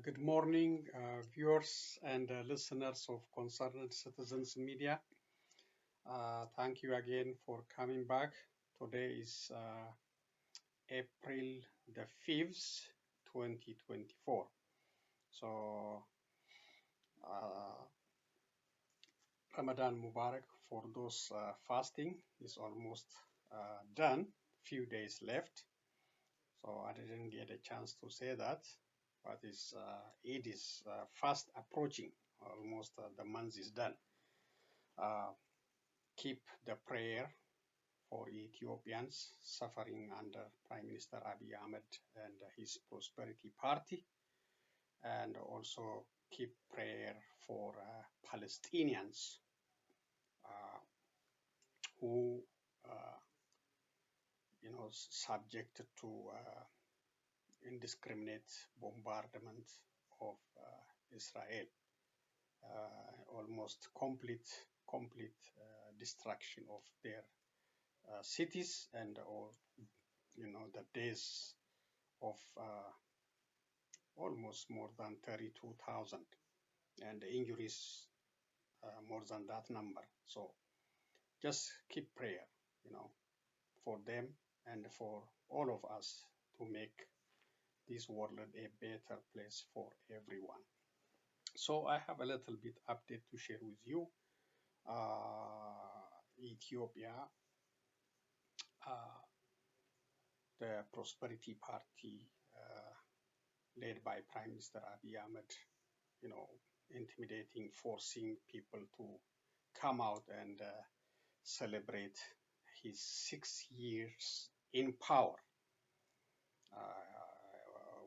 Good morning, viewers and listeners of Concerned Citizens Media. Thank you again for coming back. Today is April the 5th, 2024. So, uh, Ramadan Mubarak for those fasting is almost done. Few days left. So, I didn't get a chance to say that, but it is fast approaching. Almost the month is done. Uh, keep the prayer for Ethiopians suffering under Prime Minister Abiy Ahmed and his Prosperity Party, and also keep prayer for Palestinians uh, who, uh, subjected to indiscriminate bombardment of Israel, almost complete destruction of their cities and all, the days of almost more than 32,000 and the injuries more than that number. So just keep prayer, for them and for all of us to make this world a better place for everyone. So I have a little bit update to share with you. Ethiopia, uh, the Prosperity Party, led by Prime Minister Abiy Ahmed, you know, intimidating, forcing people to come out and celebrate his 6 years in power,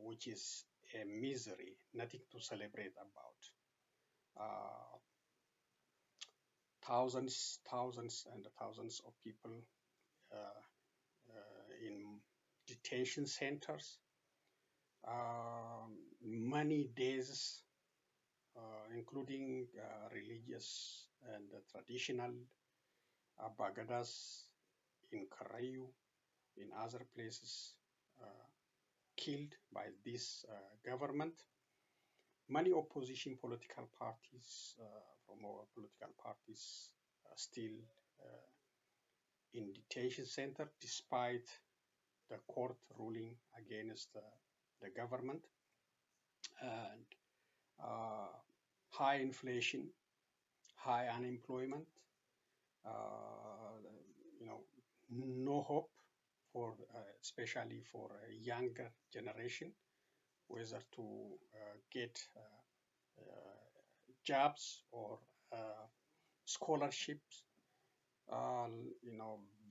which is a misery, nothing to celebrate about. Thousands and thousands of people uh, in detention centers, many days, including religious and traditional Bagadas in Karayu, in other places, killed by this government. Many opposition political parties from our political parties are still in detention center despite the court ruling against the government, and high inflation, high unemployment, uh, no hope for, especially for a younger generation, whether to get jobs or scholarships. Uh,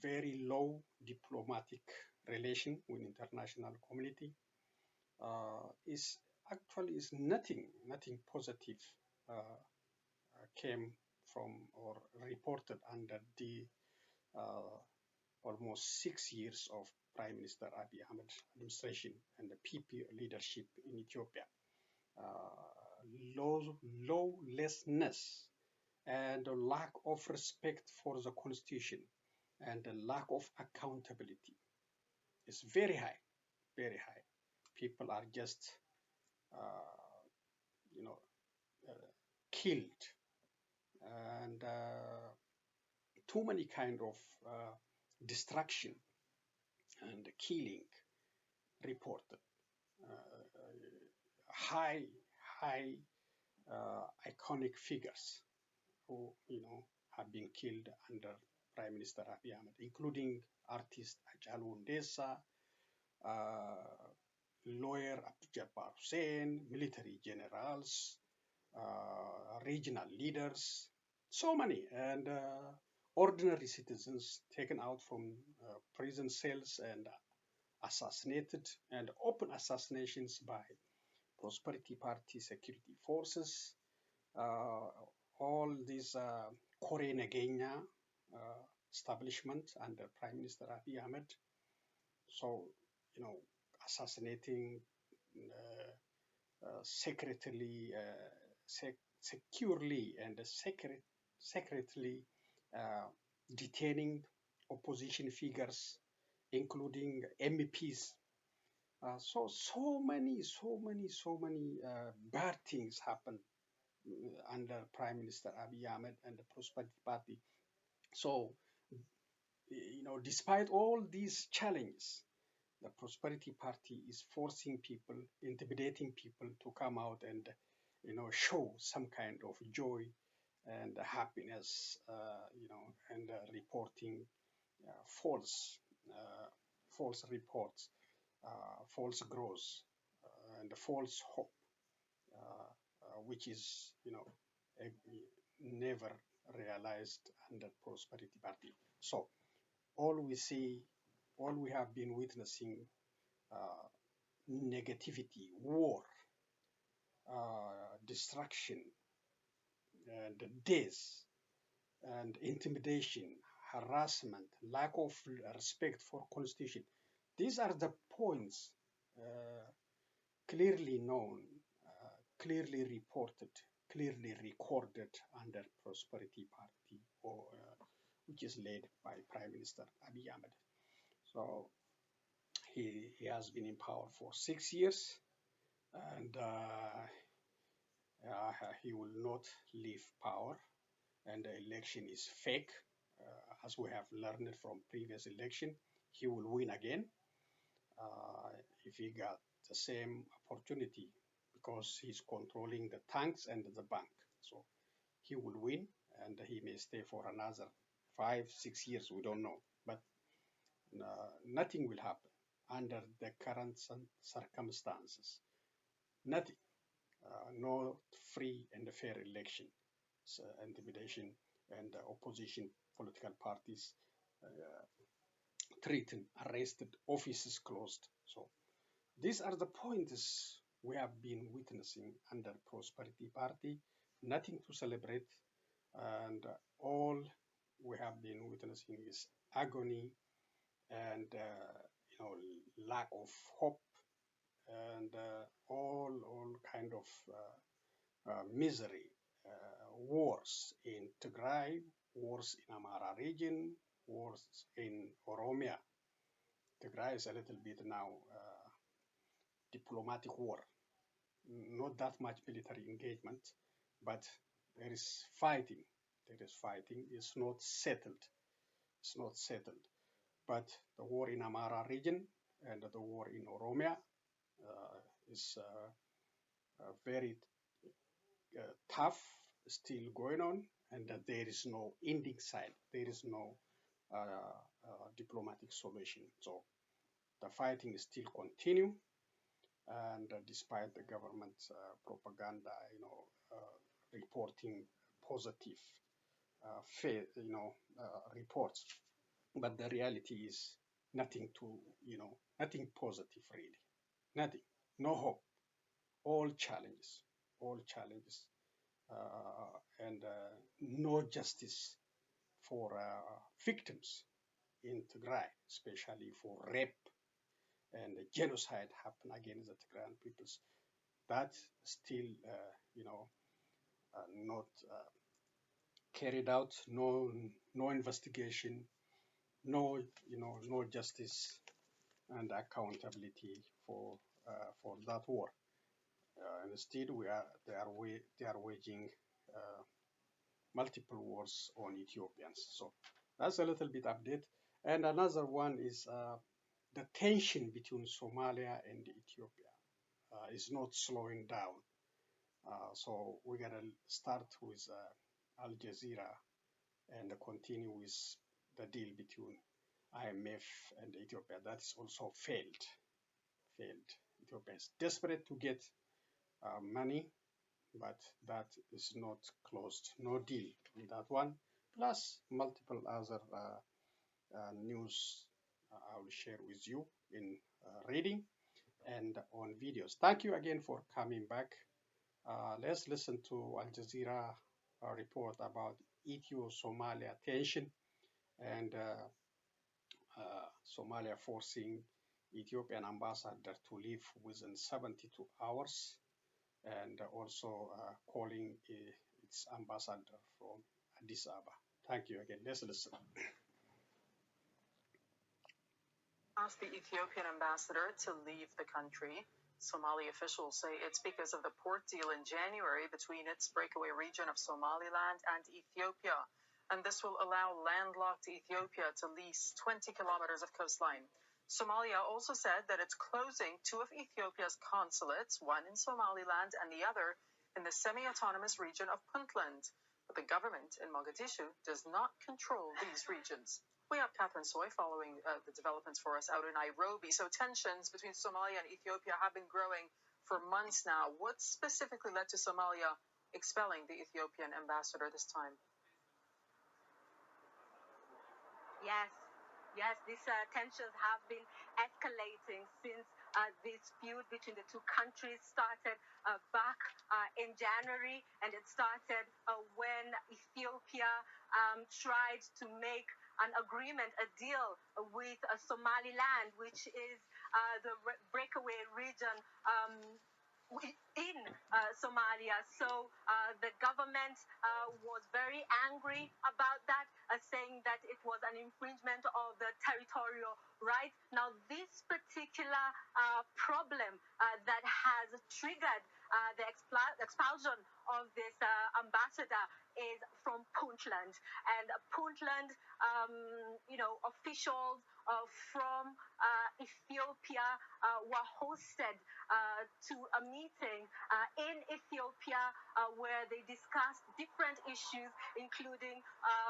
Very low diplomatic relation with international community is actually is nothing positive came from or reported under the uh, almost 6 years of Prime Minister Abiy Ahmed administration and the PP leadership in Ethiopia. Lawlessness and a lack of respect for the constitution and a lack of accountability is very high, very high. People are just, uh, you know, killed, and too many kind of destruction and killing reported. High, high iconic figures who, have been killed under Prime Minister Abiy Ahmed, including artist Hachalu Hundessa, lawyer Abdul Hussein, military generals, regional leaders, so many, and ordinary citizens taken out from prison cells and assassinated, and open assassinations by Prosperity Party security forces. All these Kore Negenya establishment under Prime Minister Abiy Ahmed. So, assassinating secretly, securely, and secretly detaining opposition figures, including MEPs, So many, bad things happened under Prime Minister Abiy Ahmed and the Prosperity Party. So, despite all these challenges, the Prosperity Party is forcing people, intimidating people to come out and, show some kind of joy and happiness, and reporting false, false reports, false growth, and false hope, which is, never realized under Prosperity Party. So all we see, all we have been witnessing, uh, negativity, war, destruction, and death, and intimidation, harassment, lack of respect for constitution. These are the points clearly known, clearly reported, clearly recorded under Prosperity Party, or which is led by Prime Minister Abiy Ahmed. So he has been in power for 6 years, and he will not leave power, and the election is fake. As we have learned from previous election, he will win again if he got the same opportunity, because he's controlling the tanks and the bank. So he will win, and he may stay for another 5, 6 years. We don't know, but nothing will happen under the current circumstances. Nothing. No free and fair election. Intimidation, and opposition political parties threatened, arrested, offices closed. So these are the points we have been witnessing under Prosperity Party. Nothing to celebrate, and all we have been witnessing is agony and lack of hope, and all kind of misery, wars in Tigray, wars in Amara region, wars in Oromia. Tigray is a little bit now diplomatic war, not that much military engagement, but there is fighting. There is fighting. It's not settled. It's not settled. But the war in Amara region and the war in Oromia is very tough, still going on, and there is no ending side. There is no diplomatic solution. So the fighting still continue, and despite the government propaganda, reporting positive, reports, but the reality is nothing to, nothing positive really, nothing, no hope, all challenges, all challenges, and no justice for victims in Tigray, especially for rape and genocide happened against the Tigrayan peoples. That still, not carried out. No investigation, no justice and accountability for that war. Instead, they are waging multiple wars on Ethiopians. So that's a little bit update. And another one is the tension between Somalia and Ethiopia is not slowing down. So we're gonna start with Al Jazeera and continue with the deal between IMF and Ethiopia. That is also failed. Ethiopia is desperate to get money, but that is not closed. No deal on that one. Plus multiple other news I will share with you in reading and on videos. Thank you again for coming back. Let's listen to Al Jazeera report about Ethio-Somalia tension and Somalia forcing Ethiopian ambassador to leave within 72 hours, and also calling its ambassador from Addis Ababa. Thank you again. Let's listen. Asked the Ethiopian ambassador to leave the country. Somali officials say it's because of the port deal in January between its breakaway region of Somaliland and Ethiopia, and this will allow landlocked Ethiopia to lease 20 kilometers of coastline. Somalia also said that it's closing two of Ethiopia's consulates, one in Somaliland and the other in the semi-autonomous region of Puntland. But the government in Mogadishu does not control these regions. We have Catherine Soy following the developments for us out in Nairobi. So tensions between Somalia and Ethiopia have been growing for months now. What specifically led to Somalia expelling the Ethiopian ambassador this time? Yes, these tensions have been escalating since this feud between the two countries started back in January, and it started when Ethiopia tried to make an agreement, a deal with Somaliland, which is the breakaway region in Somalia. So the government was very angry about that, saying that it was an infringement of the territorial rights. Now, this particular problem that has triggered the expulsion of this ambassador is from Puntland. And Puntland, officials from Ethiopia were hosted to a meeting in Ethiopia where they discussed different issues, including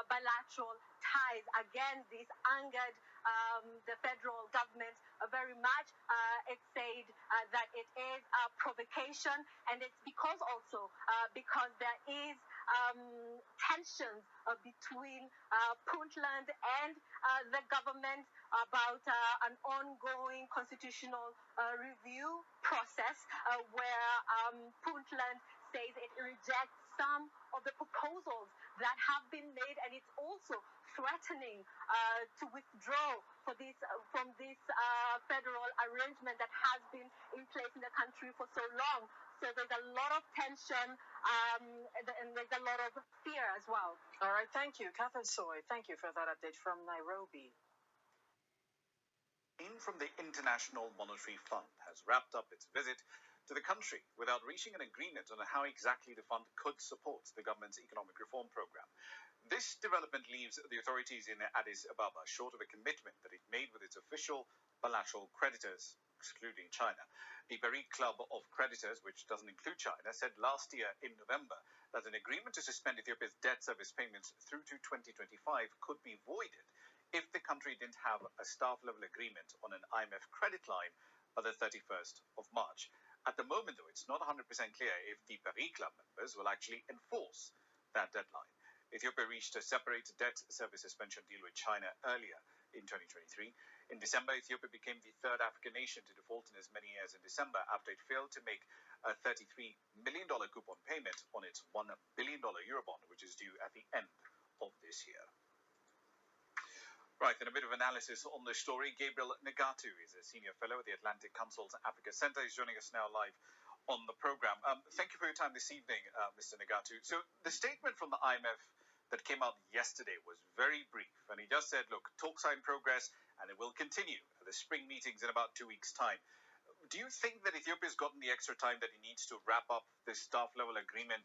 bilateral ties. Again, this angered the federal government very much. It said that it is a provocation, and it's because there is tensions between Puntland and the government about an ongoing constitutional review process where Puntland says it rejects some of the proposals that have been made, and it's also threatening to withdraw from this federal arrangement that has been in place in the country for so long. So there's a lot of tension and there's a lot of fear as well. All right, thank you. Catherine Soy, thank you for that update from Nairobi. From the International Monetary Fund has wrapped up its visit to the country without reaching an agreement on how exactly the fund could support the government's economic reform program. This development leaves the authorities in Addis Ababa short of a commitment that it made with its official bilateral creditors, excluding China. The Paris Club of Creditors, which doesn't include China, said last year in November that an agreement to suspend Ethiopia's debt service payments through to 2025 could be voided if the country didn't have a staff-level agreement on an IMF credit line by the 31st of March. At the moment, though, it's not 100% clear if the Paris Club members will actually enforce that deadline. Ethiopia reached a separate debt service suspension deal with China earlier in 2023. In December, Ethiopia became the third African nation to default in as many years in December after it failed to make a $33 million coupon payment on its $1 billion Eurobond, which is due at the end of this year. Right, and a bit of analysis on this story. Gabriel Nagatu is a senior fellow at the Atlantic Council's Africa Center. He's joining us now live on the program. Thank you for your time this evening, Mr. Nagatu. So the statement from the IMF that came out yesterday was very brief, and he just said, look, talks are in progress, and it will continue at the spring meetings in about 2 weeks' time. Do you think that Ethiopia's gotten the extra time that it needs to wrap up this staff-level agreement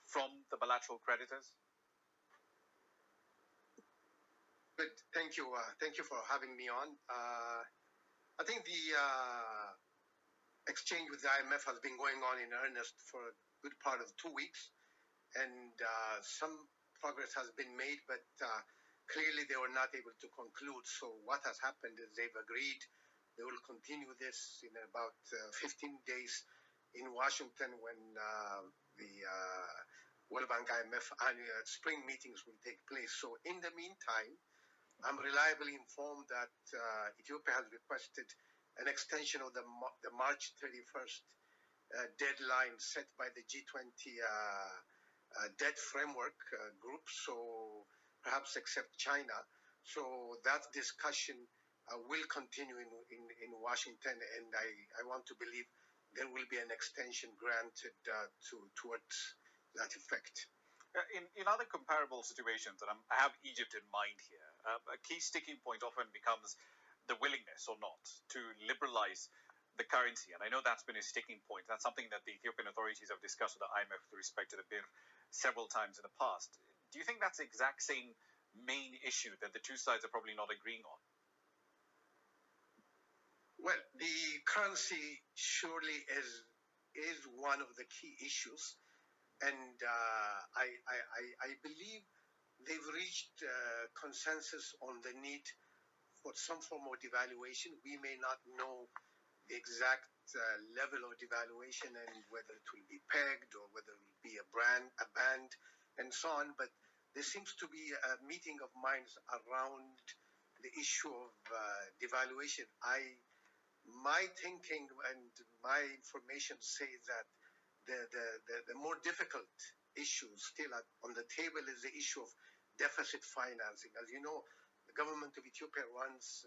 from the bilateral creditors? Good. Thank you. Thank you for having me on. I think the exchange with the IMF has been going on in earnest for a good part of 2 weeks, and some progress has been made, but clearly they were not able to conclude. So what has happened is they've agreed they will continue this in about 15 days in Washington when the World Bank IMF annual spring meetings will take place. So in the meantime, I'm reliably informed that Ethiopia has requested an extension of the March 31st deadline set by the G20 debt framework group, so perhaps except China. So that discussion will continue in Washington, and I want to believe there will be an extension granted towards that effect. In other comparable situations, and I have Egypt in mind here, a key sticking point often becomes the willingness or not to liberalize the currency. And I know that's been a sticking point. That's something that the Ethiopian authorities have discussed with the IMF with respect to the birr several times in the past. Do you think that's the exact same main issue that the two sides are probably not agreeing on? Well, the currency surely is one of the key issues, and I believe they've reached consensus on the need for some form of devaluation. We may not know the exact level of devaluation and whether it will be pegged or whether it will be a band, and so on. But there seems to be a meeting of minds around the issue of devaluation. My thinking and my information say that the more difficult issue still on the table is the issue of deficit financing. As you know, the government of Ethiopia runs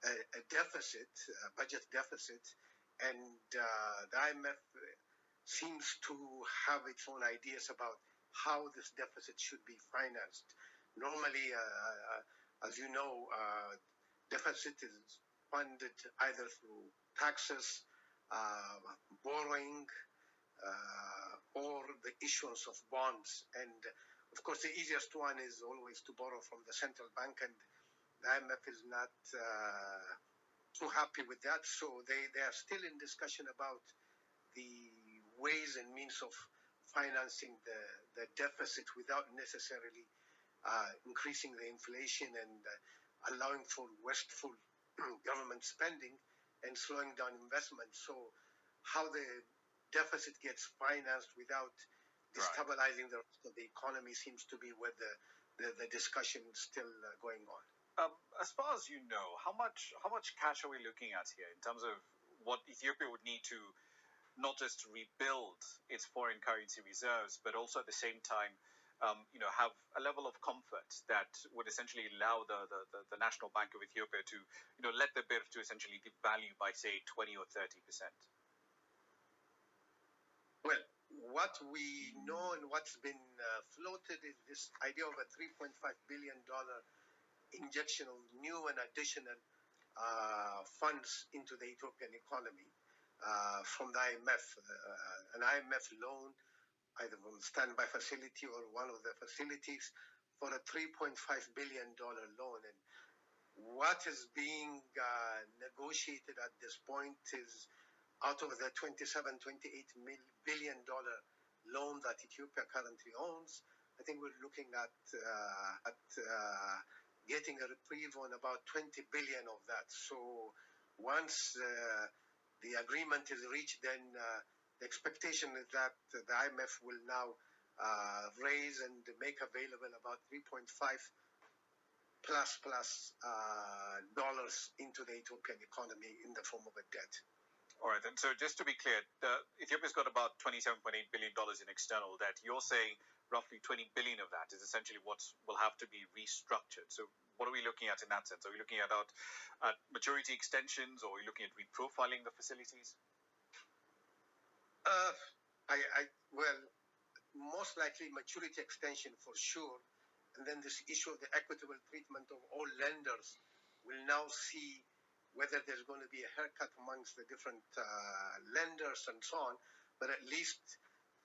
a deficit, a budget deficit, and the IMF seems to have its own ideas about how this deficit should be financed. Normally, as you know, deficit is funded either through taxes, borrowing, or the issuance of bonds. And of course, the easiest one is always to borrow from the central bank, and the IMF is not too happy with that. So they are still in discussion about the ways and means of financing the deficit without necessarily increasing the inflation and allowing for wasteful government spending and slowing down investment. So how the deficit gets financed without destabilizing the rest of the economy seems to be where the discussion is still going on. As far as you know, how much cash are we looking at here in terms of what Ethiopia would need to not just rebuild its foreign currency reserves, but also at the same time, have a level of comfort that would essentially allow the National Bank of Ethiopia to, let the birr to essentially devalue by, say, 20 or 30%? Well, what we know and what's been floated is this idea of a $3.5 billion injection of new and additional funds into the Ethiopian economy from the IMF, an IMF loan, either from standby facility or one of the facilities, for a $3.5 billion loan. And what is being negotiated at this point is out of the $27, $28 billion loan that Ethiopia currently owns, I think we're looking at getting a reprieve on about 20 billion of that. So once the agreement is reached, then the expectation is that the IMF will now raise and make available about 3.5 plus dollars into the Ethiopian economy in the form of a debt. All right, and so just to be clear, Ethiopia's got about $27.8 billion in external debt. You're saying roughly 20 billion of that is essentially what will have to be restructured. So what are we looking at in that sense? Are we looking at maturity extensions, or are we looking at reprofiling the facilities? Well, most likely maturity extension for sure. And then this issue of the equitable treatment of all lenders will now see whether there's going to be a haircut amongst the different lenders and so on. But at least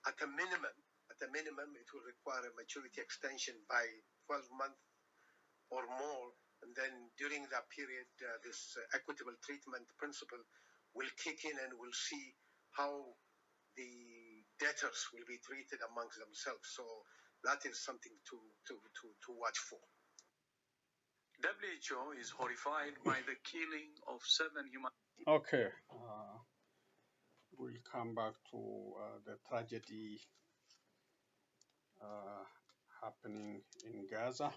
at a minimum, it will require a maturity extension by 12 months or more. And then during that period, this equitable treatment principle will kick in, and we'll see how the debtors will be treated amongst themselves. So that is something to watch for. WHO is horrified by the killing of 7 human. Okay, we'll come back to the tragedy happening in Gaza.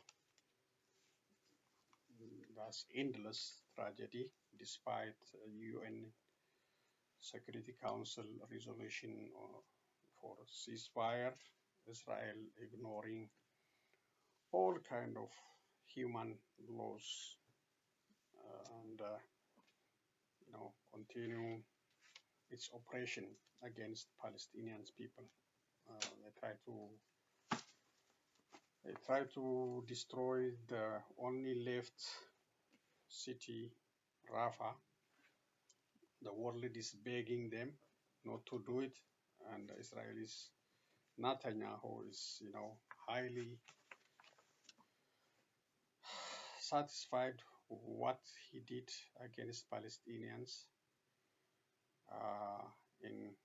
That's endless tragedy, despite UN Security Council resolution for ceasefire. Israel ignoring all kind of human laws and continue its oppression against Palestinian people. They try to destroy the only left city Rafah. The world is begging them not to do it, and Israelis Netanyahu is, highly satisfied with what he did against Palestinians in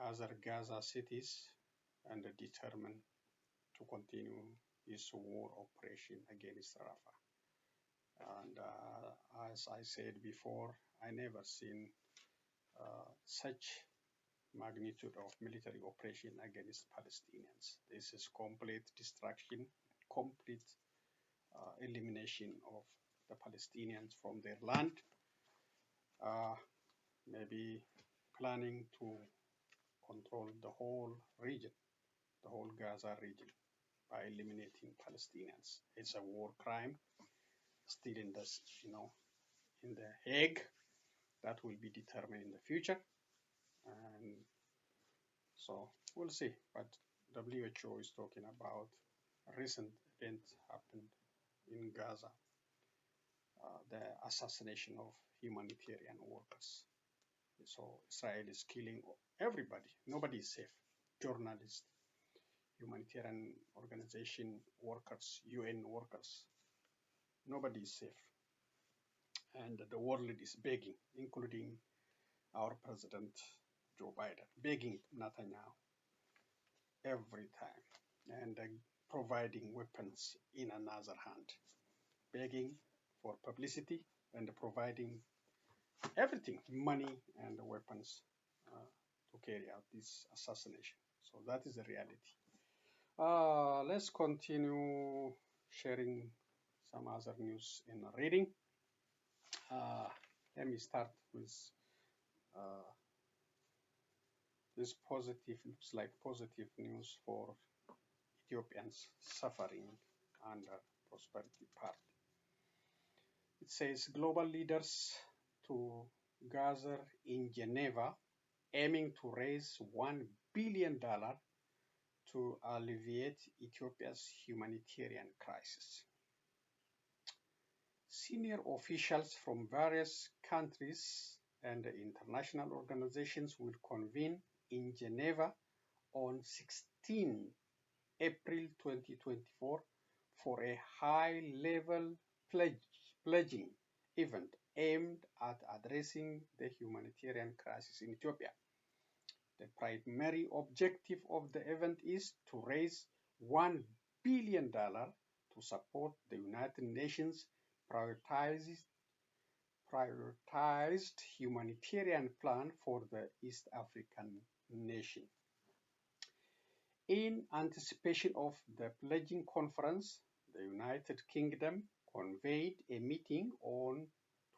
other Gaza cities, and determined to continue his war operation against Rafah. And as I said before, I never seen such magnitude of military operation against Palestinians. This is complete destruction, complete elimination of the Palestinians from their land, maybe planning to control the whole region, the whole Gaza region, by eliminating Palestinians. It's a war crime, still in the, in the Hague. That will be determined in the future, and so we'll see. But WHO is talking about a recent event happened in Gaza, the assassination of humanitarian workers. So Israel is killing everybody. Nobody is safe. Journalists, humanitarian organization workers, UN workers. Nobody is safe. And the world is begging, including our President Joe Biden, begging Netanyahu every time, and providing weapons in another hand, begging for publicity and providing everything, money and weapons to carry out this assassination. So that is the reality. Let's continue sharing some other news in reading. Let me start with this positive, looks like positive news for Ethiopians suffering under Prosperity Party. It says global leaders to gather in Geneva aiming to raise $1 billion to alleviate Ethiopia's humanitarian crisis. Senior officials from various countries and international organizations will convene in Geneva on 16 April 2024 for a high-level pledging event aimed at addressing the humanitarian crisis in Ethiopia. The primary objective of the event is to raise $1 billion to support the United Nations prioritized humanitarian plan for the East African nation. In anticipation of the pledging conference, the United Kingdom convened a meeting on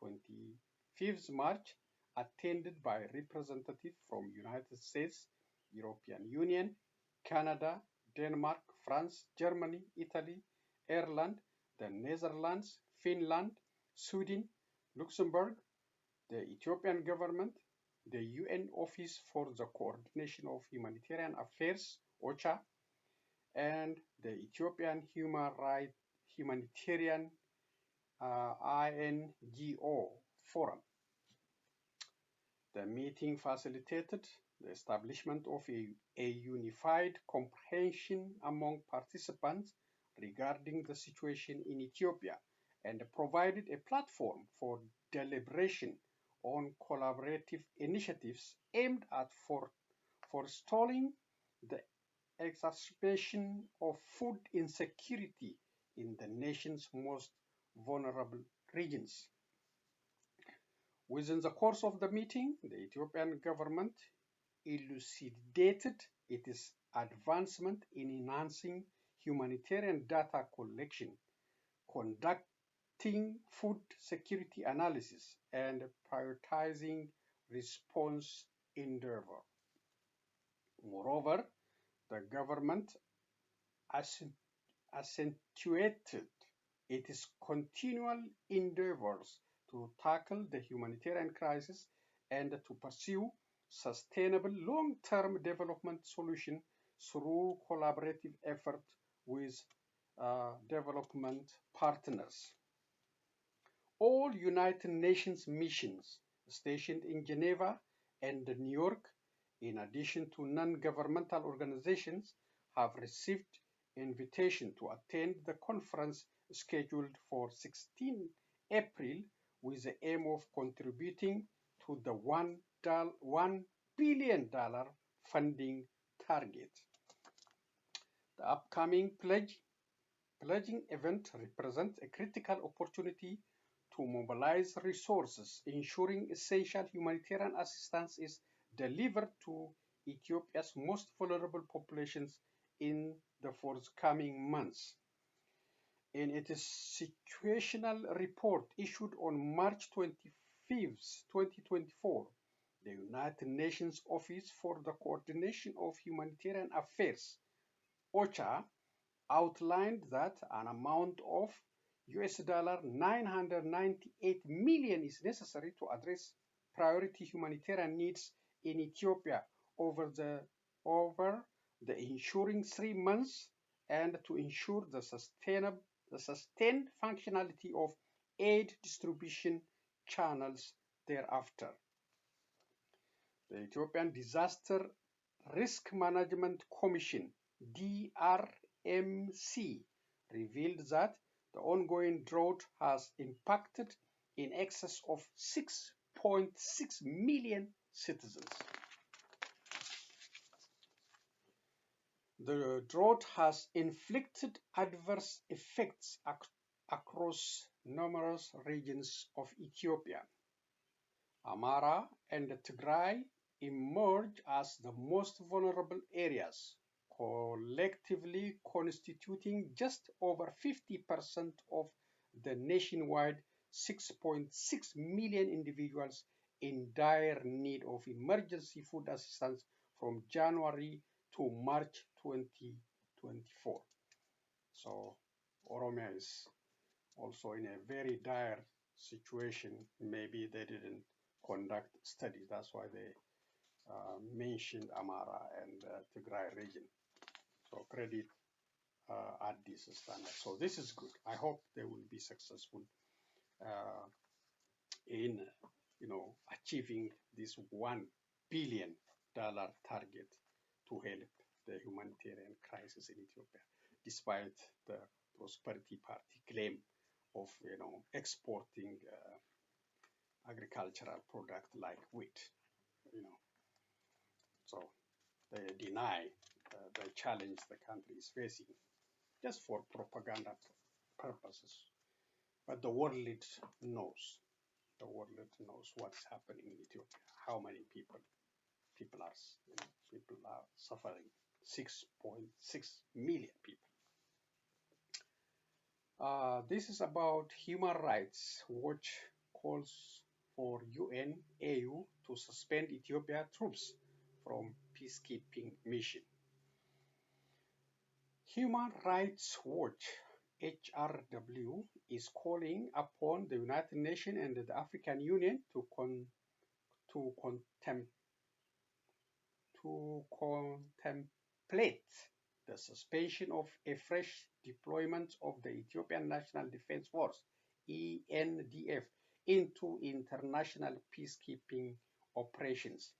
25th March attended by representatives from United States, European Union, Canada, Denmark, France, Germany, Italy, Ireland, the Netherlands, Finland, Sweden, Luxembourg, the Ethiopian government, the UN Office for the Coordination of Humanitarian Affairs, OCHA, and the Ethiopian Humanitarian INGO Forum. The meeting facilitated the establishment of a unified comprehension among participants regarding the situation in Ethiopia and provided a platform for deliberation on collaborative initiatives aimed at forestalling the exacerbation of food insecurity in the nation's most vulnerable regions. Within the course of the meeting, the Ethiopian government elucidated its advancement in enhancing humanitarian data collection, conducting food security analysis, and prioritizing response endeavor. Moreover, the government accentuated its continual endeavors to tackle the humanitarian crisis and to pursue sustainable long-term development solutions through collaborative efforts with development partners. All United Nations missions stationed in Geneva and New York, in addition to non-governmental organizations, have received invitation to attend the conference scheduled for 16 April with the aim of contributing to the $1 billion funding target. The upcoming pledging event represents a critical opportunity to mobilize resources, ensuring essential humanitarian assistance is delivered to Ethiopia's most vulnerable populations in the forthcoming months. In its situational report issued on March 25, 2024, the United Nations Office for the Coordination of Humanitarian Affairs, OCHA, outlined that an amount of $998 million is necessary to address priority humanitarian needs in Ethiopia over the ensuing 3 months and to ensure the sustained functionality of aid distribution channels thereafter. The Ethiopian Disaster Risk Management Commission, DRMC, revealed that the ongoing drought has impacted in excess of 6.6 million citizens. The drought has inflicted adverse effects across numerous regions of Ethiopia. Amhara and Tigray emerge as the most vulnerable areas, collectively constituting just over 50% of the nationwide 6.6 million individuals in dire need of emergency food assistance from January to March 2024. So Oromia is also in a very dire situation. Maybe they didn't conduct studies. That's why they mentioned Amhara and Tigray region. So credit at this standard. So this is good. I hope they will be successful in achieving this $1 billion target to help the humanitarian crisis in Ethiopia, despite the Prosperity Party claim of exporting agricultural product like wheat. So they deny the challenge the country is facing just for propaganda purposes. But the world knows. The world knows what's happening in Ethiopia. How many people are suffering. 6.6 million people. This is about Human Rights Watch calls for UN AU to suspend Ethiopia troops from peacekeeping mission. Human Rights Watch HRW is calling upon the United Nations and the African Union to contemplate the suspension of a fresh deployment of the Ethiopian National Defense Force, ENDF, into international peacekeeping operations.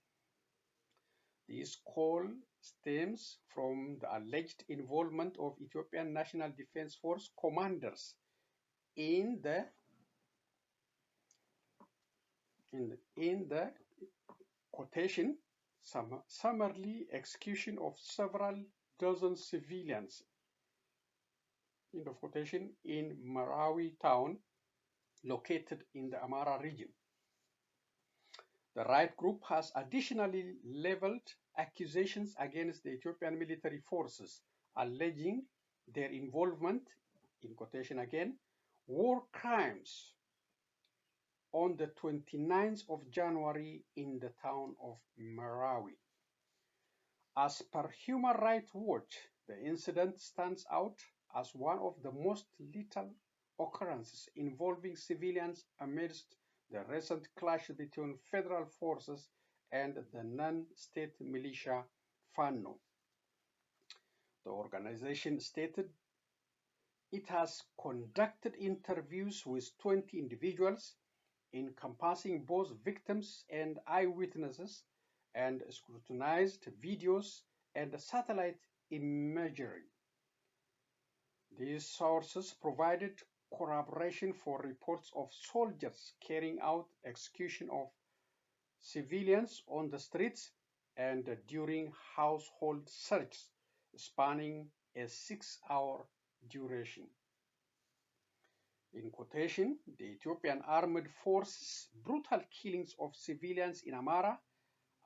This call stems from the alleged involvement of Ethiopian National Defense Force commanders in the quotation summarily execution of several dozen civilians, end of quotation, in Marawi town located in the Amhara region. The right group has additionally leveled accusations against the Ethiopian military forces, alleging their involvement, in quotation again, war crimes on the 29th of January in the town of Marawi. As per Human Rights Watch, the incident stands out as one of the most lethal occurrences involving civilians amidst the recent clash between federal forces and the non-state militia FANO. The organization stated It has conducted interviews with 20 individuals, encompassing both victims and eyewitnesses, and scrutinized videos and satellite imagery. These sources provided corroboration for reports of soldiers carrying out execution of civilians on the streets and during household searches spanning a 6-hour duration. In quotation, the Ethiopian armed forces' brutal killings of civilians in Amara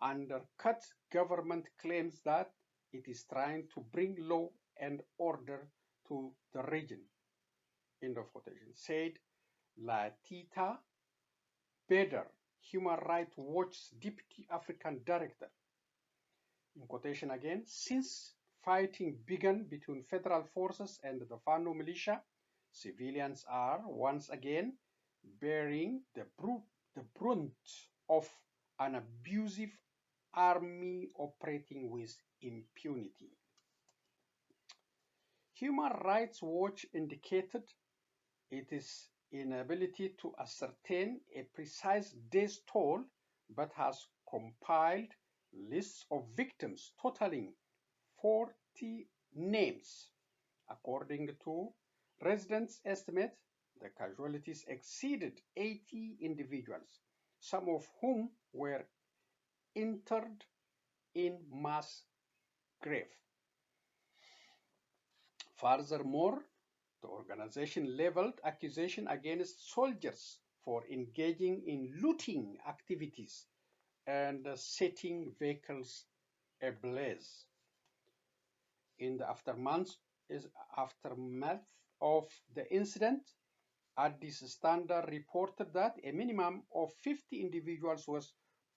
undercut government claims that it is trying to bring law and order to the region. End of quotation. Said Latita Beder, Human Rights Watch's Deputy African Director. In quotation again, since fighting began between federal forces and the Fano militia, civilians are once again bearing the brunt of an abusive army operating with impunity. Human Rights Watch indicated its inability to ascertain a precise death toll, but has compiled lists of victims totaling 40 names. According to residents' estimate, the casualties exceeded 80 individuals, some of whom were interred in mass graves. Furthermore, the organization leveled accusations against soldiers for engaging in looting activities and setting vehicles ablaze. In the aftermath of the incident, Addis Standard reported that a minimum of 50 individuals was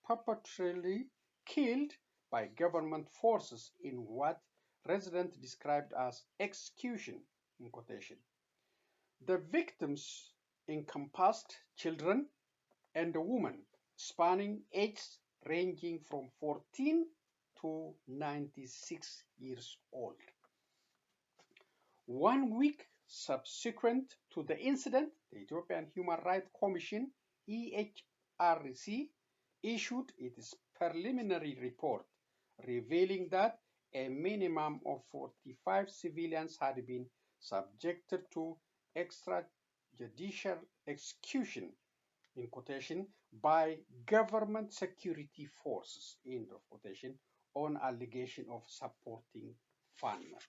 purportedly killed by government forces in what residents described as execution, in quotation. The victims encompassed children and women spanning ages ranging from 14 to 96 years old. 1 week subsequent to the incident, the Ethiopian Human Rights Commission, EHRC, issued its preliminary report, revealing that a minimum of 45 civilians had been subjected to extrajudicial execution, in quotation, by government security forces, end of quotation, on allegation of supporting FANO.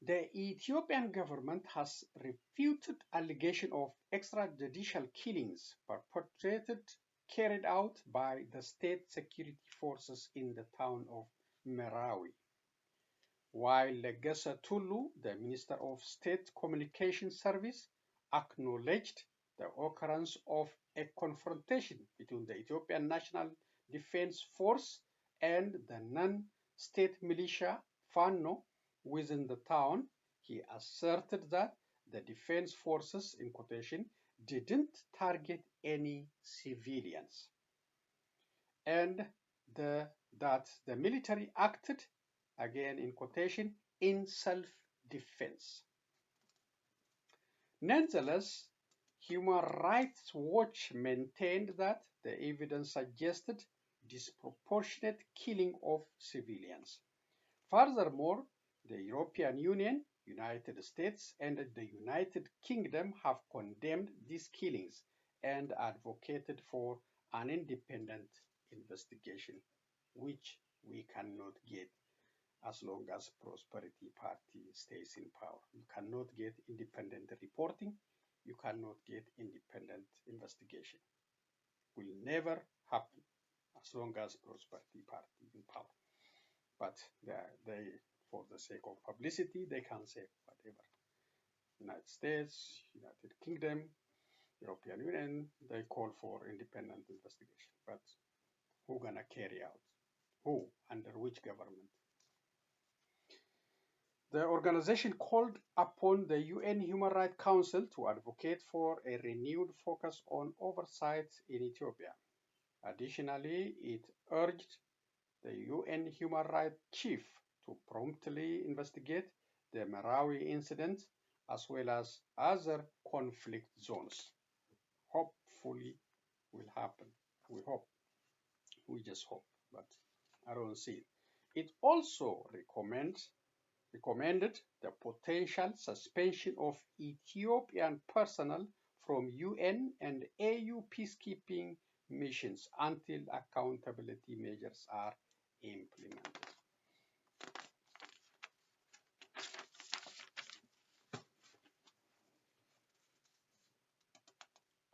The Ethiopian government has refuted allegations of extrajudicial killings carried out by the state security forces in the town of Merawi. While Legessa Tulu, the Minister of State Communication Service, acknowledged the occurrence of a confrontation between the Ethiopian National Defense Force and the non-state militia FANO within the town, he asserted that the defense forces, in quotation, didn't target any civilians, and that the military acted, again in quotation, in self-defense. Nonetheless, Human Rights Watch maintained that the evidence suggested disproportionate killing of civilians. Furthermore, the European Union, United States, and the United Kingdom have condemned these killings and advocated for an independent investigation, which we cannot get as long as Prosperity Party stays in power. You cannot get independent reporting. You cannot get independent investigation. Will never happen as long as Prosperity Party in power. But they, for the sake of publicity, they can say whatever. United States, United Kingdom, European Union, they call for independent investigation. But who gonna carry out? Who? Under which government? The organization called upon the UN Human Rights Council to advocate for a renewed focus on oversight in Ethiopia. Additionally, it urged the UN Human Rights Chief to promptly investigate the Marawi incident, as well as other conflict zones. Hopefully will happen. We hope. We just hope, but I don't see it. It also recommended the potential suspension of Ethiopian personnel from UN and AU peacekeeping missions until accountability measures are implemented.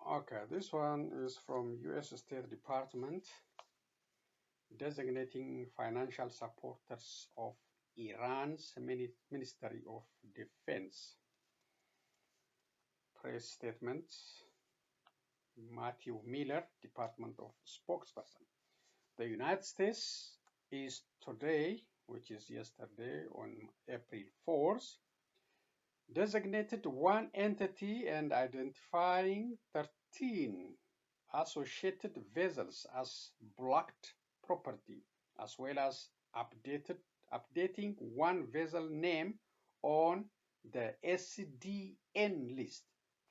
Okay, this one is from US State Department, designating financial supporters of Iran's Ministry of Defense. Press statement, Matthew Miller, Department of Spokesperson. The United States is today, which is yesterday on April 4th, designated one entity and identifying 13 associated vessels as blocked property, as well as updating one vessel name on the SDN list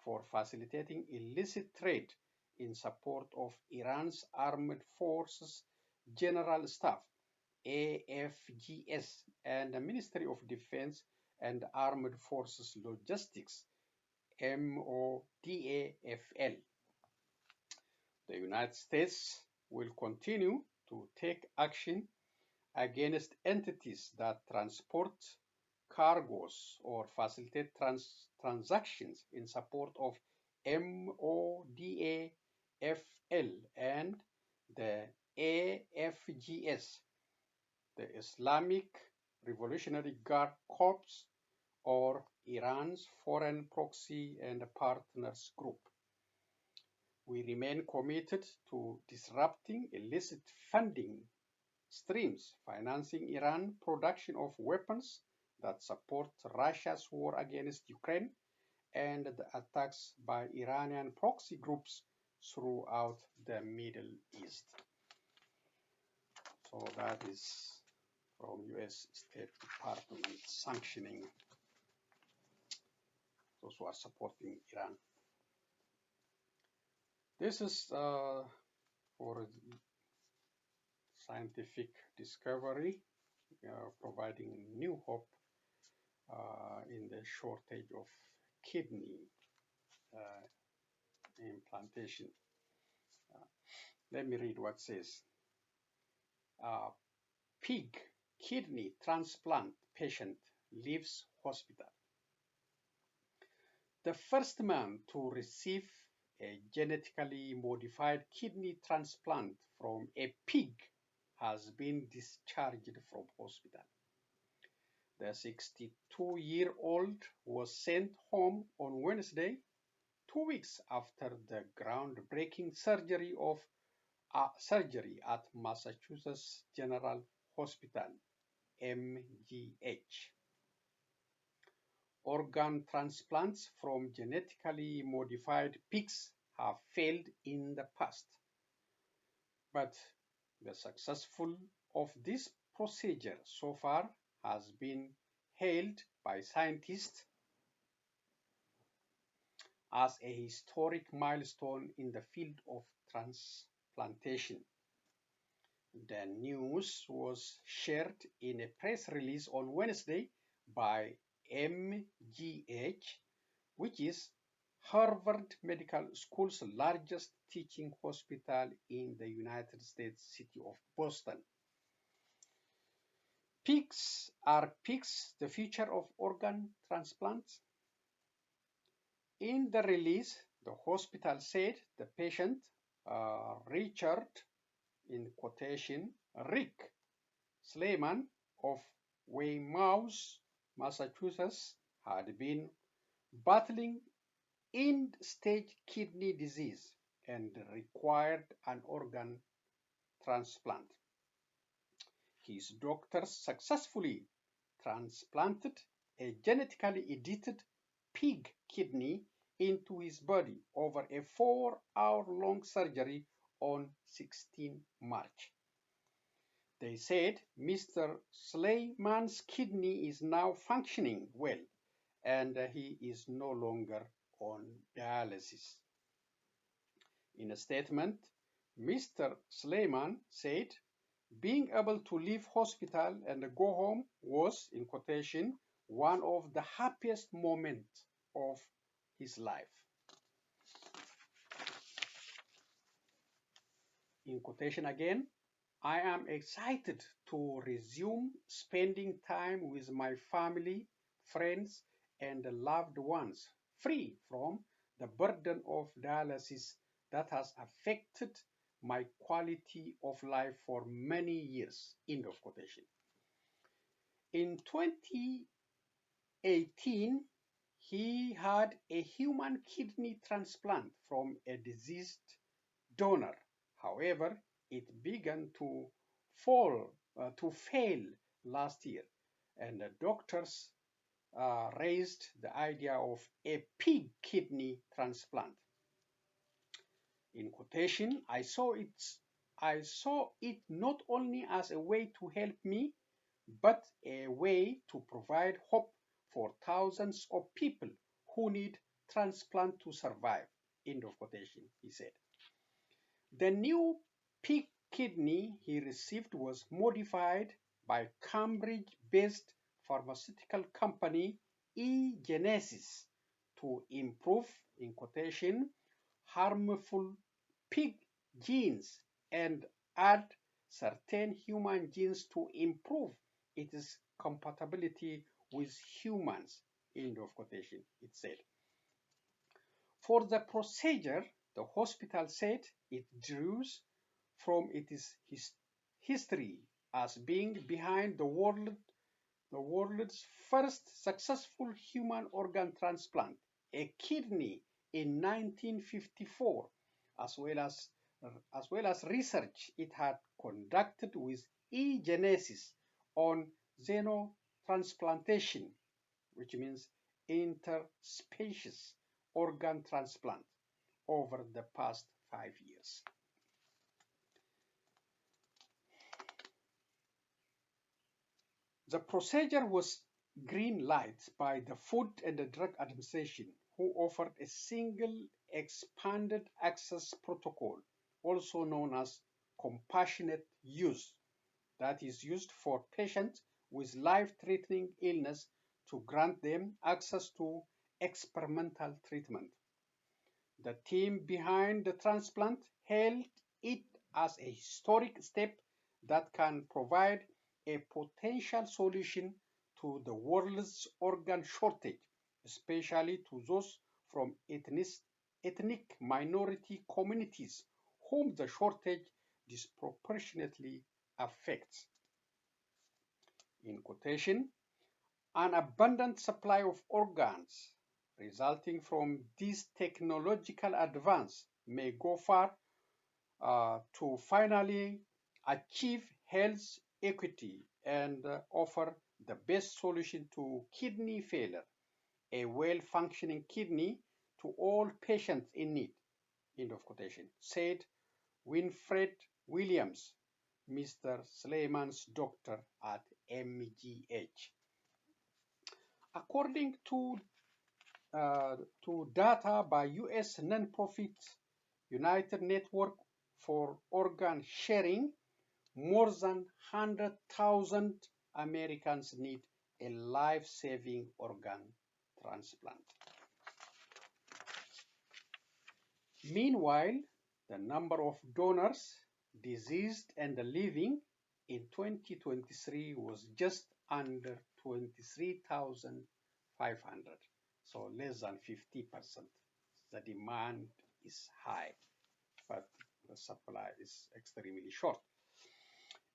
for facilitating illicit trade in support of Iran's Armed Forces General Staff, AFGS, and the Ministry of Defense and Armed Forces Logistics, MODAFL. The United States will continue to take action against entities that transport cargoes or facilitate transactions in support of MODAFL and the AFGS, the Islamic Revolutionary Guard Corps, or Iran's Foreign Proxy and Partners Group. We remain committed to disrupting illicit funding streams financing Iran production of weapons that support Russia's war against Ukraine and the attacks by Iranian proxy groups throughout the Middle East. So that is from US State Department sanctioning those who are supporting Iran. This is for scientific discovery, providing new hope in the shortage of kidney implantation. Let me read what it says. Pig kidney transplant patient leaves hospital. The first man to receive a genetically modified kidney transplant from a pig has been discharged from hospital. The 62-year-old was sent home on Wednesday, 2 weeks after the groundbreaking surgery at Massachusetts General Hospital, MGH. Organ transplants from genetically modified pigs have failed in the past, but the successful of this procedure so far has been hailed by scientists as a historic milestone in the field of transplantation. The news was shared in a press release on Wednesday by MGH, which is Harvard Medical School's largest teaching hospital in the United States city of Boston. Are pigs the future of organ transplants? In the release, the hospital said the patient, Richard, in quotation, Rick Slayman of Weymouth, Massachusetts, had been battling end-stage kidney disease and required an organ transplant. His doctors successfully transplanted a genetically edited pig kidney into his body over a 4-hour-long surgery on 16 March. They said Mr. Suleiman's kidney is now functioning well and he is no longer on dialysis. In a statement, Mr. Suleiman said being able to leave hospital and go home was, in quotation, one of the happiest moments of his life. In quotation again, I am excited to resume spending time with my family, friends, and loved ones, free from the burden of dialysis that has affected my quality of life for many years. End of quotation. In 2018, he had a human kidney transplant from a deceased donor. However, it began to fail last year, and the doctors raised the idea of a pig kidney transplant. In quotation, I saw it not only as a way to help me, but a way to provide hope for thousands of people who need transplant to survive. End of quotation, he said. The new pig kidney he received was modified by Cambridge-based pharmaceutical company eGenesis to improve, in quotation, harmful pig genes and add certain human genes to improve its compatibility with humans, end of quotation, it said. For the procedure, the hospital said it draws from its history as being behind the world's first successful human organ transplant, a kidney in 1954, as well as research it had conducted with eGenesis on xenotransplantation, which means interspecies organ transplant, over the past 5 years. The procedure was green light by the Food and Drug Administration, who offered a single expanded access protocol, also known as compassionate use, that is used for patients with life-threatening illness to grant them access to experimental treatment. The team behind the transplant hailed it as a historic step that can provide a potential solution to the world's organ shortage, especially to those from ethnic minority communities whom the shortage disproportionately affects. In quotation, an abundant supply of organs resulting from this technological advance may go far to finally achieve health equity and offer the best solution to kidney failure, a well-functioning kidney to all patients in need, end of quotation, said Winfred Williams, Mr. Suleiman's doctor at MGH. According to data by U.S. nonprofit United Network for Organ Sharing, more than 100,000 Americans need a life-saving organ transplant. Meanwhile, the number of donors, deceased and living, in 2023 was just under 23,500, so less than 50%. The demand is high, but the supply is extremely short.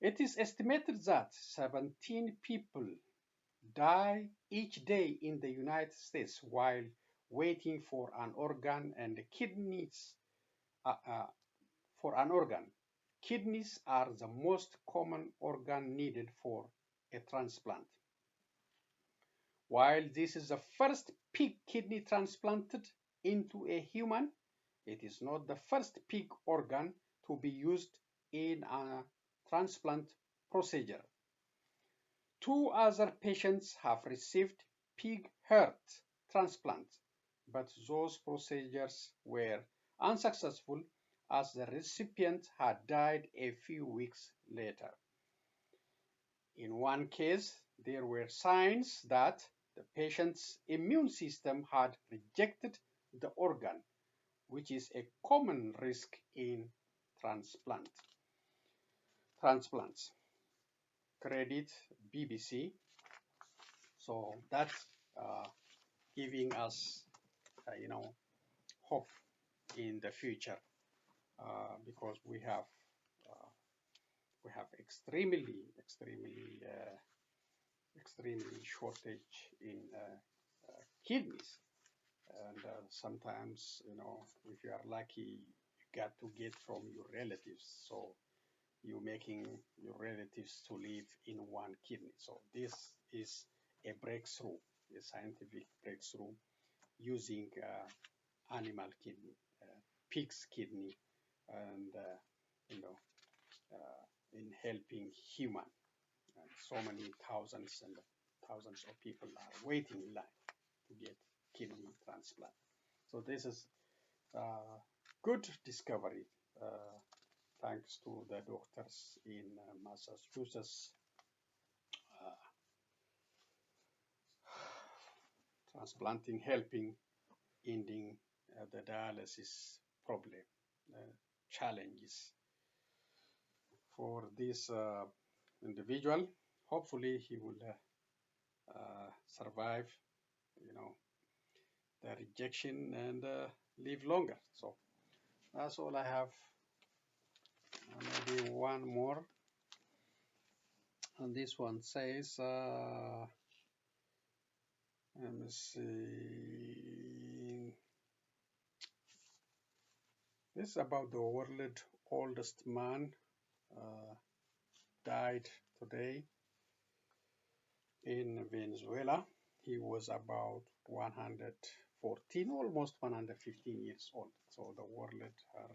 It is estimated that 17 people die each day in the United States while waiting for an organ and kidneys. For an organ, kidneys are the most common organ needed for a transplant. While this is the first pig kidney transplanted into a human, it is not the first pig organ to be used in a transplant procedure. 2 other patients have received pig heart transplant, but those procedures were unsuccessful as the recipient had died a few weeks later. In one case, there were signs that the patient's immune system had rejected the organ, which is a common risk in transplants. Credit BBC. So that's giving us, hope in the future because we have extremely shortage in kidneys, and sometimes if you are lucky, you got to get from your relatives. So you're making your relatives to live in one kidney. So this is a breakthrough, a scientific breakthrough using animal kidney, pig's kidney, and in helping human. And so many thousands and thousands of people are waiting in line to get kidney transplant. So this is good discovery. Thanks to the doctors in Massachusetts, transplanting, helping, ending the dialysis problem, challenges for this individual. Hopefully he will survive, the rejection and live longer. So that's all I have. Maybe one more. And this one says, let me see. This is about the world's oldest man. Died today in Venezuela. He was about 114, almost 115 years old. So the world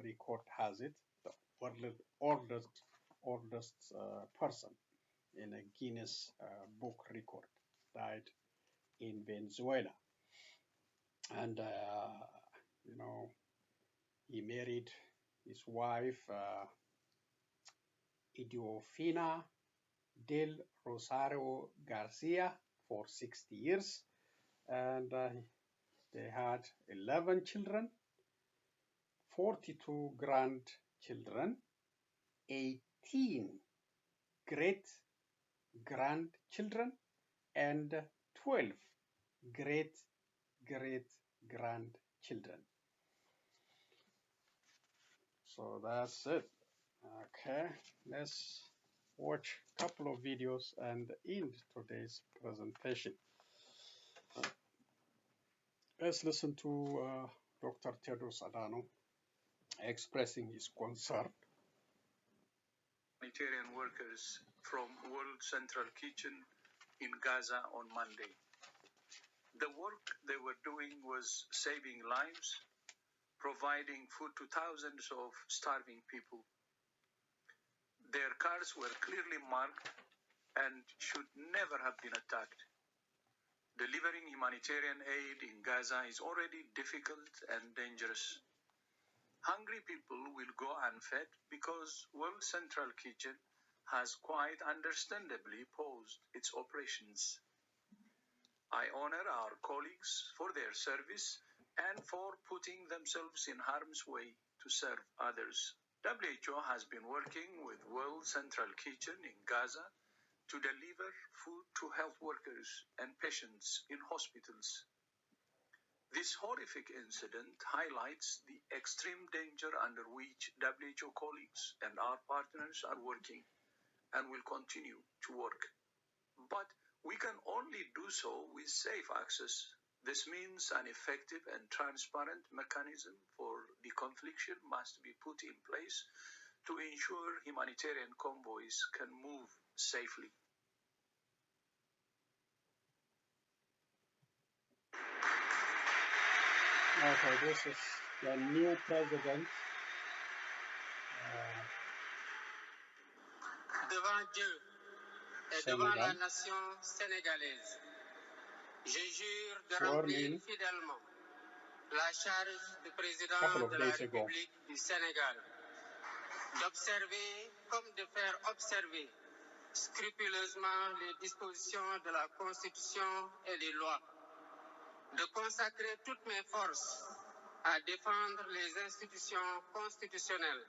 record has it. The world's oldest person in a Guinness Book record died in Venezuela. And, he married his wife, Idiofina del Rosario Garcia, for 60 years. And they had 11 children, 42 grandchildren, 18 great-grandchildren, and 12 great-great-grandchildren. So that's it. Okay, let's watch a couple of videos and end today's presentation. Let's listen to Dr. Tedros Adhanom expressing his concern. Humanitarian workers from World Central Kitchen in Gaza on Monday. The work they were doing was saving lives, providing food to thousands of starving people. Their cars were clearly marked and should never have been attacked. Delivering humanitarian aid in Gaza is already difficult and dangerous. Hungry people will go unfed because World Central Kitchen has quite understandably paused its operations. I honor our colleagues for their service and for putting themselves in harm's way to serve others. WHO has been working with World Central Kitchen in Gaza to deliver food to health workers and patients in hospitals. This horrific incident highlights the extreme danger under which WHO colleagues and our partners are working and will continue to work. But we can only do so with safe access. This means an effective and transparent mechanism for deconfliction must be put in place to ensure humanitarian convoys can move safely. Okay, this is the new president. Devant Dieu, et devant la nation sénégalaise, je jure de remplir fidèlement la charge de président de la République du Sénégal, d'observer comme de faire observer scrupuleusement les dispositions de la Constitution et des lois, de consacrer toutes mes forces à défendre les institutions constitutionnelles,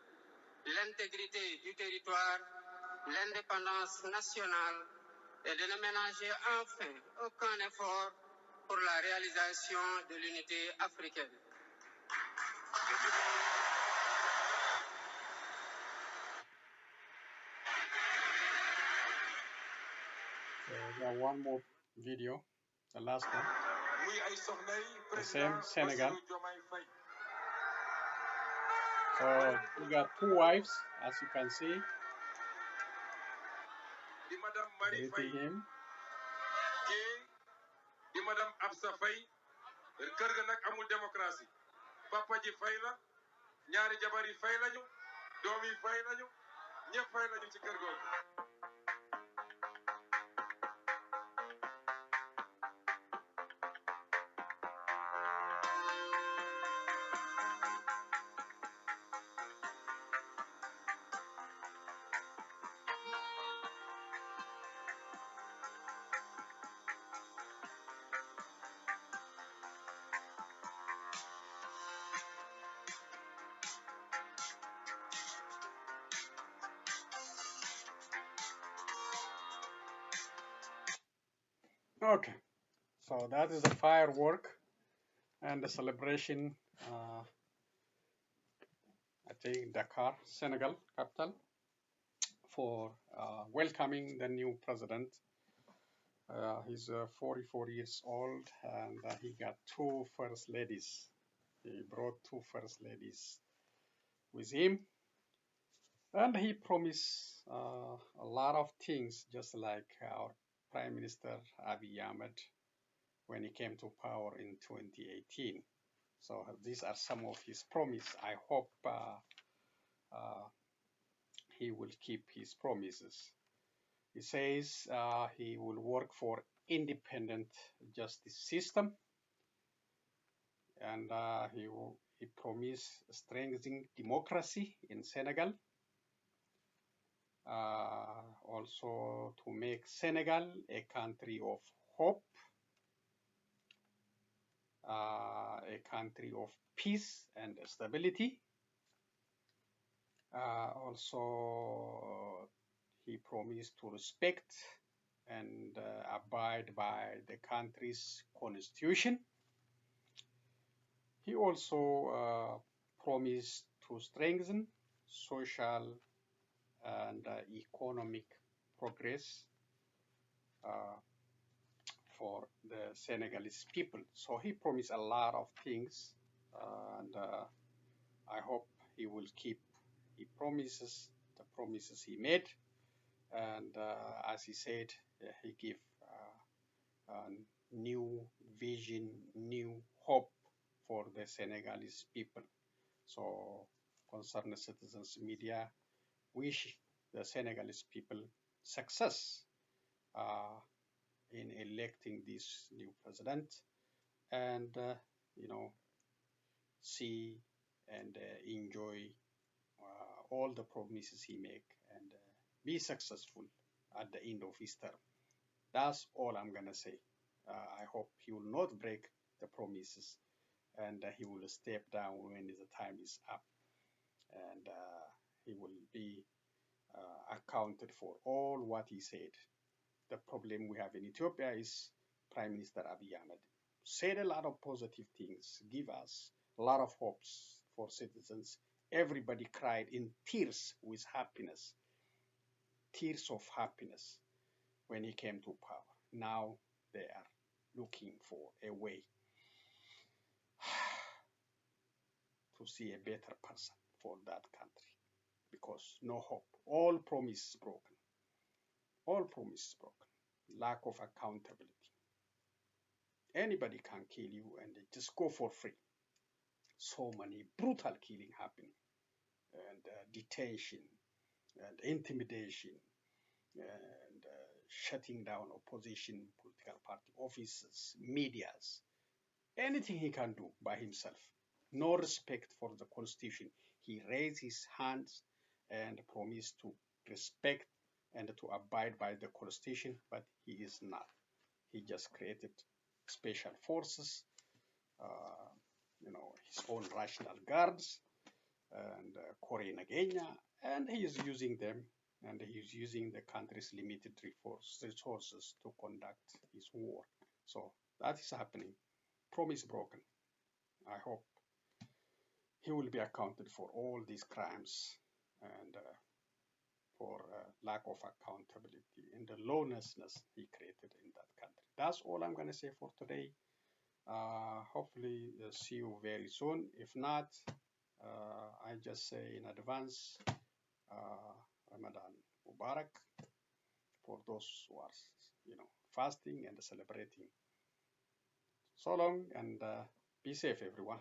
l'intégrité du territoire, l'indépendance nationale et de ne ménager enfin aucun effort pour la réalisation de l'unité africaine. One more video, the last one. The same Senegal. So we got two wives, as you can see, greeting him. Di madame Absa Faye kër ga nag amul démocratie papa ji fay la ñaari jabar yi fay lañu doom yi fay lañu ñëpp fay lañu ci kër googu. Okay, so that is the firework and the celebration, I think Dakar, Senegal capital, for welcoming the new president. He's 44 years old, and he got two first ladies. He brought two first ladies with him, and he promised a lot of things, just like our Prime Minister Abiy Ahmed when he came to power in 2018. So these are some of his promises. I hope he will keep his promises. He says he will work for independent justice system, and he promised strengthening democracy in Senegal. Also to make Senegal a country of hope, a country of peace and stability. Also, he promised to respect and abide by the country's constitution. He also promised to strengthen social and economic progress for the Senegalese people. So he promised a lot of things, and I hope he will keep the promises he made. And as he said, he gave a new vision, new hope for the Senegalese people. So concerned citizens media wish the Senegalese people success in electing this new president, and see and enjoy all the promises he make, and be successful at the end of his term. That's all I'm gonna say. I hope he will not break the promises, and he will step down when the time is up, and he will be accounted for all what he said. The problem we have in Ethiopia is Prime Minister Abiy Ahmed said a lot of positive things, give us a lot of hopes for citizens. Everybody cried in tears with happiness, tears of happiness when he came to power. Now they are looking for a way to see a better person for that country, because no hope. All promises broken. All promises broken. Lack of accountability. Anybody can kill you and just go for free. So many brutal killing happening, and detention, and intimidation, and shutting down opposition political party offices, medias, anything he can do by himself. No respect for the constitution. He raised his hands and promised to respect and to abide by the constitution, but he is not. He just created special forces, his own national guards and Korean and he is using them, and he is using the country's limited resources to conduct his war. So that is happening. Promise broken. I hope he will be accounted for all these crimes and for lack of accountability and the lawlessness he created in that country. That's all I'm going to say for today. Hopefully see you very soon. If not, I just say in advance, Ramadan Mubarak for those who are, fasting and celebrating. So long and be safe, everyone.